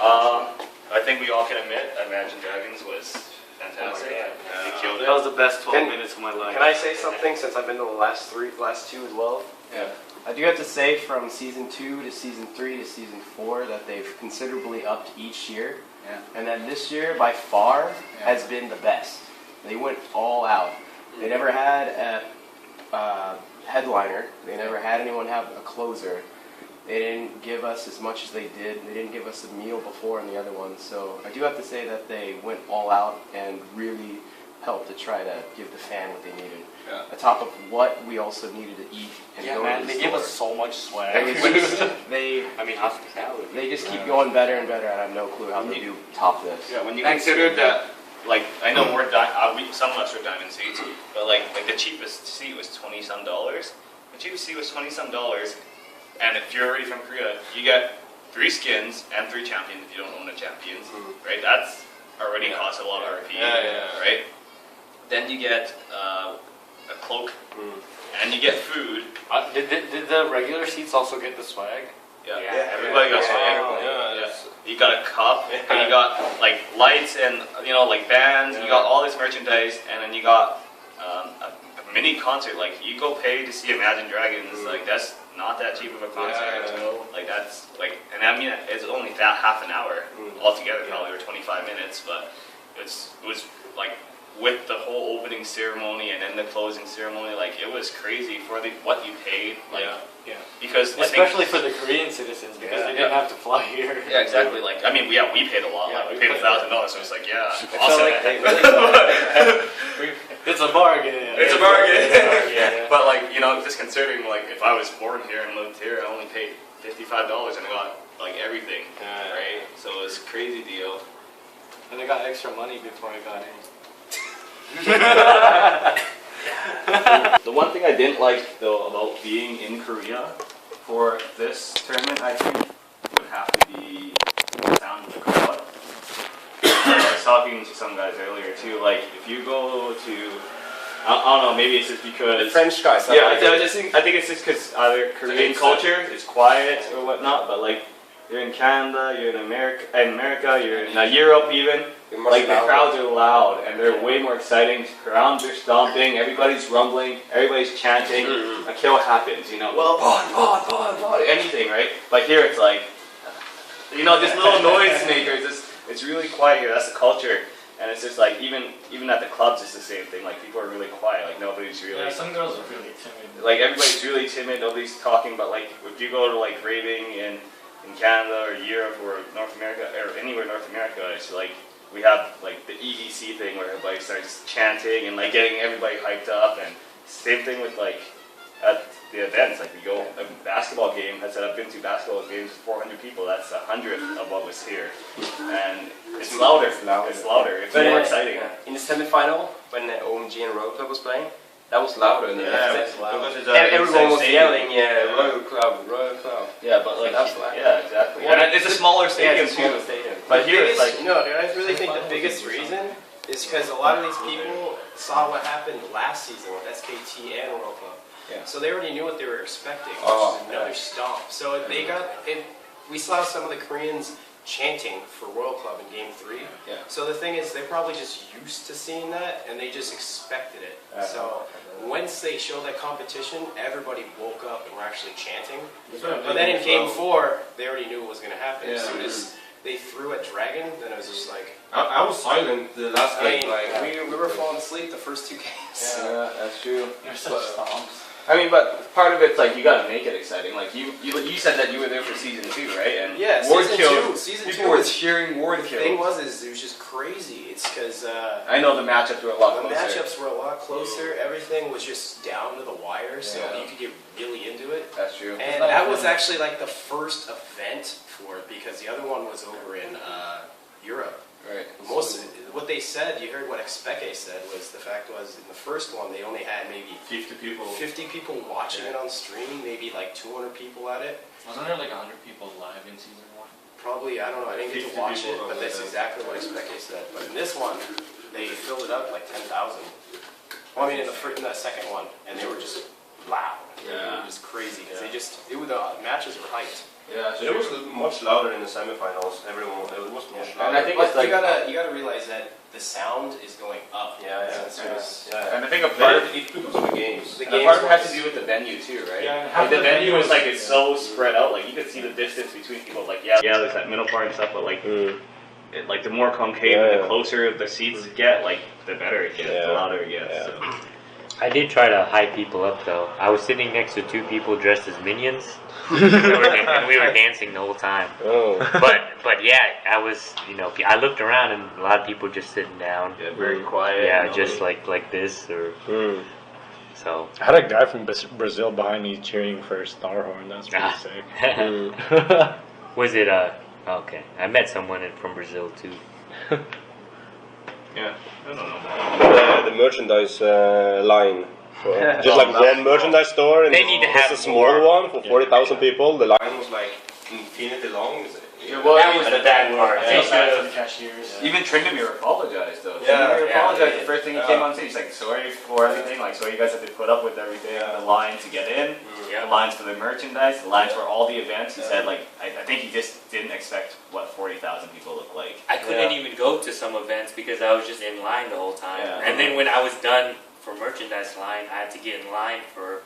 I think we all can admit Imagine Dragons was fantastic. They killed it. That was the best 12 minutes of my life. Can I say something since I've been to the last two as well? Yeah. I do have to say from season 2 to season 3 to season 4 that they've considerably upped each year. Yeah. And then this year, by far, has been the best. They went all out. They never had a headliner. They never had anyone have a closer. They didn't give us as much as they did. They didn't give us a meal before in the other ones. So I do have to say that they went all out and really helped to try to give the fan what they needed. Yeah. On top of what we also needed to eat and go to the they store. give us so much swag. Hospitality. They just keep going better and better, and I have no clue how they do top this. Yeah, when you consider that, like, I know some of us are diamond seats, but like the cheapest seat was $20-some. The cheapest seat was $20-some, and if you're already from Korea, you get 3 skins and 3 champions if you don't own the champions, right? That's already costs a lot of RP, right? Then you get a cloak, and you get food. Did the regular seats also get the swag? Yeah, everybody got swag. Yeah. You got a cup, and you got like lights and like bands. You got all this merchandise, and then you got a mini concert. Like you go pay to see Imagine Dragons. Like that's not that cheap of a concert. Like that's like, and I mean it's only that half an hour altogether, probably or 25 minutes. But it was like with the whole opening ceremony and then the closing ceremony, like it was crazy for what you paid. Like. Yeah. Because especially for the Korean citizens, because they didn't have to fly here. Yeah, exactly. Like, I mean, we paid a lot. Yeah, like, we paid $1,000, so it's like, yeah, awesome. It's a bargain. It's a bargain. Yeah. But like, just considering like if I was born here and lived here, I only paid $55 and I got like everything, right? So it was a crazy deal. And I got extra money before I got in. The one thing I didn't like though about being in Korea for this tournament, I think, would have to be the sound of the crowd. I was talking to some guys earlier too. Like, if you go to, I don't know, maybe it's just because the French guys. Yeah, I think it's just because either Korean culture is quiet or whatnot. But like, you're in Canada, you're in America, you're in Europe even. Like the crowds are loud and they're way more exciting. Crowds are stomping, everybody's rumbling, everybody's chanting. A kill happens, pod, anything, right? But here it's like, just little noise makers. It's really quiet here. That's the culture, and it's just like even at the clubs, it's the same thing. Like people are really quiet. Like nobody's really. Yeah, some girls are really timid. Like everybody's really timid. Nobody's talking. But like if you go to like raving in Canada or Europe or North America or anywhere in North America, it's like. We have like the EDC thing where everybody starts chanting and like getting everybody hyped up, and same thing with like at the events. Like we go a basketball game. I said I've been to basketball games with 400 people. That's 100th of what was here, and it's louder. It's louder. It's more exciting. In the semi-final, when OMG and Royal Club was playing, that was louder. And everyone was yelling, Royal Club, Royal Club. Yeah, but like, exactly. Well, and it's a smaller stadium too. But here it's like, I really think the biggest reason is because a lot of these people saw what happened last season with SKT and World Club. Yeah. So they already knew what they were expecting, which was another stomp. So they we saw some of the Koreans chanting for World Club in Game 3. Yeah. So the thing is, they're probably just used to seeing that, and they just expected it. So once they showed that competition, everybody woke up and were actually chanting. But then in Game 4, they already knew what was going to happen. As soon as they threw a dragon, then it was just like... I was silent the last game. We were falling asleep the first 2 games. Yeah, that's true. You're such stomps. I mean, but part of it's like you gotta make it exciting. Like you said that you were there for season 2, right? And yeah, Ward season kill. 2. Season people 2 were cheering Ward kill. The thing was it was just crazy. It's because I know the matchups were a lot closer. The matchups were a lot closer. Everything was just down to the wire, so you could get really into it. That's true. And that was actually like the first event for it, because the other one was over in Europe. Right. What they said, you heard what Expeke said, was the fact was in the first one they only had maybe 50 people watching it on streaming, maybe like 200 people at it. Wasn't there like 100 people live in season 1? Probably, I don't know, I didn't get to watch it, but that's exactly what Expeke said. But in this one, they filled it up like 10,000. Well, I mean in the second one, and they were just loud. Yeah. It was crazy, because the matches were hyped. Yeah, so it was much louder in the semifinals. Everyone, it was much louder. And I think But it's like, you gotta realize that the sound is going up. Yeah. and I think a part of It's because of the games. The and games part of it has was- to do with the venue too, right? Yeah, and Like half the the venue venue is like was- it's so spread out. Like you could see the distance between people. Like yeah, there's that middle part and stuff, but like like the more concave and the closer the seats get, like the better it gets, the louder it gets. So. I did try to hype people up though. I was sitting next to two people dressed as minions, and we were dancing the whole time. Oh. But yeah, I was, I looked around and a lot of people just sitting down. Yeah, very quiet. Yeah, nobody- just like this or so. I had a guy from Brazil behind me cheering for Starhorn. That's pretty sick. Was it okay? I met someone from Brazil too. Yeah, I don't know. The merchandise line. Just like one merchandise store, and They need to have a small one for 40,000 people. The line was like infinity long. Well, That was the bad part. I feel bad for the cashiers. Even Tryndamere apologized though. Yeah. Tryndamere Yeah, apologized yeah. the first thing he came on stage. He's like, sorry for everything. Like, sorry you guys have to put up with everything. The line to get in, the lines for the merchandise, the lines for all the events. He said, like, I think he just didn't expect what 40,000 people look like. I couldn't even go to some events because I was just in line the whole time. Yeah. And then when I was done for merchandise line, I had to get in line for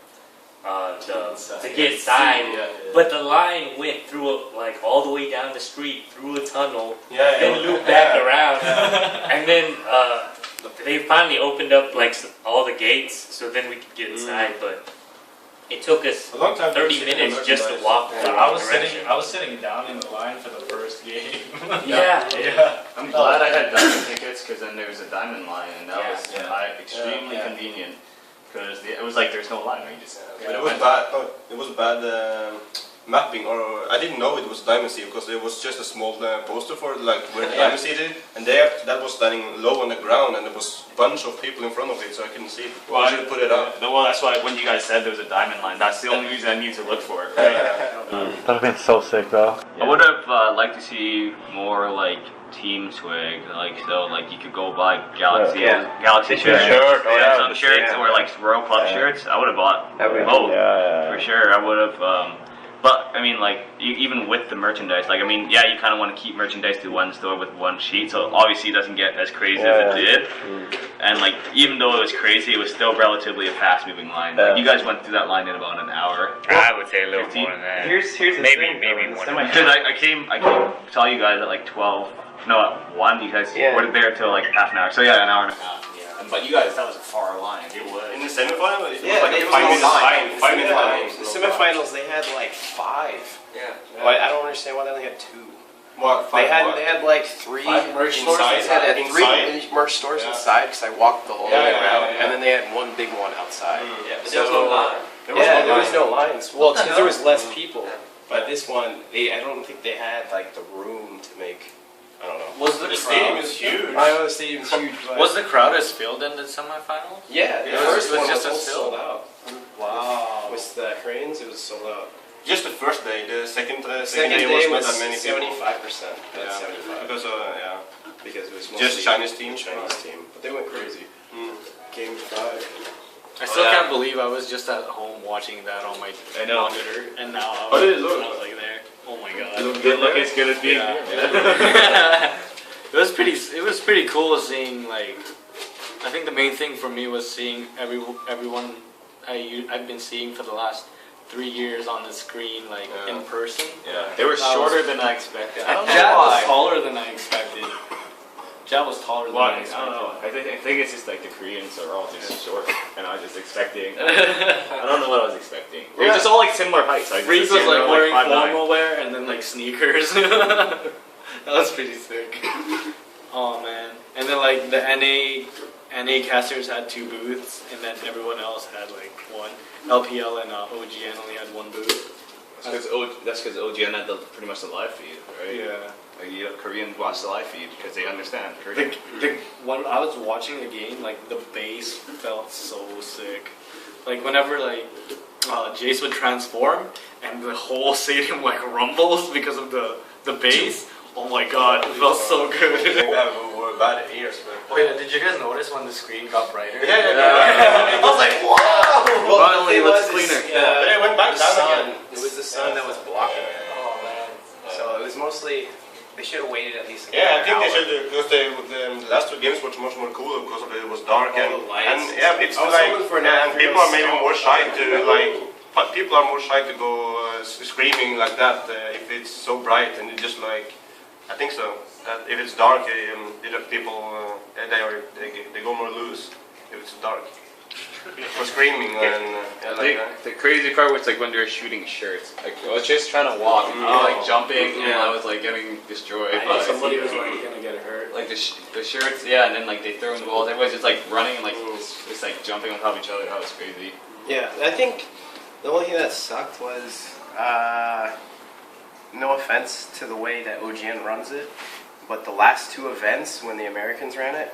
to get inside. But the line went through like all the way down the street through a tunnel, then looped back around, and then they finally opened up like all the gates, so then we could get inside. But it took us A long time. 30 minutes just to walk. Yeah, I was sitting down in the line for the first game. Yeah. I'm glad I had diamond tickets because then there was a diamond line and that was extremely Yeah. convenient because it was like there's no line. Right? You just But it was bad. It was bad mapping, or I didn't know it was Diamond Sea because it was just a small poster for like where the Diamond Sea did, and there that was standing low on the ground, and there was a bunch of people in front of it, so I couldn't see it. Well, I should put it up. Well, that's why when you guys said there was a diamond line, that's the only reason I need to look for it. That would have been so sick, though. I would have liked to see more like team swag, like so like you could go buy Galaxy Galaxy shirts, some shirts, or like Royal Club shirts. I would have bought both for sure. I would have. But I mean, like even with the merchandise, like I mean, yeah, you kind of want to keep merchandise to one store with one sheet, so obviously it doesn't get as crazy as it did. And like even though it was crazy, it was still relatively a fast-moving line. Like, you guys went through that line in about an hour. I would say a little 15. more than that. Here's the maybe thing, maybe though, more. Because I came saw you guys at like 12. No, at 1. You guys were there till like half an hour. So yeah, an hour and a half. Yeah. But you guys, that was a far line. It was. In the semifinal, it was Yeah, like it a was 5-minute no line. line. 5-minute line. The semifinals, they had like 5. Yeah. But I don't understand why they only had 2. What? They had like 3 5 merch stores. inside? They had 3 Inside? merch stores Yeah. inside because I walked the whole Yeah, way yeah, around, yeah. and then they had one big one outside. Yeah, but there was no line. There was no lines. Well, it's because there was less people. But this one, I don't think they had like the room to make. I don't know. Was the stadium is huge. I know the stadium's huge. But Was the crowd as filled in the semifinals? yeah, the Yeah, first it was one just was as sold filled. out. Wow. With the cranes, it was sold out. Just the first day. The second Second day day was was not that many people. 75%. Yeah, 75. because Because it was mostly Just Chinese team. Chinese team, but they went crazy. Game 5. I still can't believe I was just at home watching that on my monitor, and now I How was, did it look? I was like there. Oh my god. Didn't look as good as being Yeah. here. It was pretty cool seeing like. I think the main thing for me was seeing everyone I've been seeing for the last 3 years on the screen, like in person. Yeah, they were shorter than I expected. I don't know Jab was why. taller than I expected. Jab was taller than I Why? I expected. don't know. I think it's just like the Koreans are all just short, and I was just expecting. I don't know what I was expecting. They're just all like similar heights. I just Reese was assumed they like were, wearing 5'9". formal wear and then like sneakers. That was pretty sick. Oh man. And then like the NA casters had 2 booths, and then everyone else had like 1. LPL and OGN only had 1 booth. That's because OGN had pretty much the live feed, right? Yeah. Like, Koreans watch the live feed because they understand Korean. When I was watching the game, like the bass felt so sick. Like whenever like Jace would transform and the whole stadium like rumbles because of the bass. Oh my god, it felt so good. We're bad at ears, but. Oh yeah, did you guys notice when the screen got brighter? Yeah. I was like, whoa! Finally, it looks cleaner. But it went back down again. The honestly, they should have waited at least. Yeah, I think they should because the last two games were much more cooler because of it was dark and yeah, it's like and people are maybe more shy to but people are more shy to go screaming like that if it's so bright and it just like I think so. That if it's dark, people they go more loose if it's dark. For screaming and I think the crazy part was like when they were shooting shirts. Like I was just trying to walk and like jumping and I was like getting destroyed. Somebody was like gonna get hurt. Like the shirts, yeah, and then like they throw in the walls. Everybody's just like running and like just like jumping on top of each other. That was crazy. Yeah, I think the only thing that sucked was no offense to the way that OGN runs it, but the last two events when the Americans ran it,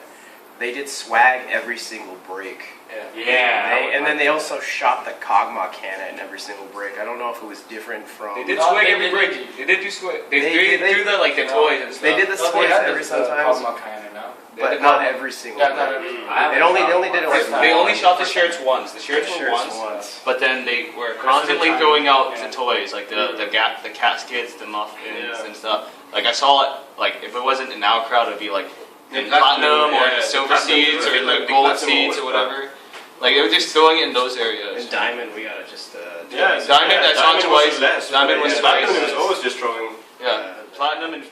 they did swag every single break. Yeah. And then they also shot the Kog'Maw cannon in every single break. I don't know if it was different from. They did swag every break. They did do swag. They threw the like the toys and stuff. They did the toys every sometimes. But not every single one. They only did it once. They only shot the shirts once. The shirts were once. But then they were constantly throwing out the toys, like the caskets, the muffins and stuff. Like I saw it. Like if it wasn't in our crowd, it'd be like in platinum or silver seeds or like gold seeds or whatever. Like they were just throwing it in those areas. In Diamond, we gotta just. Diamond. I saw twice. Diamond was twice. Platinum was always just throwing. Yeah, platinum and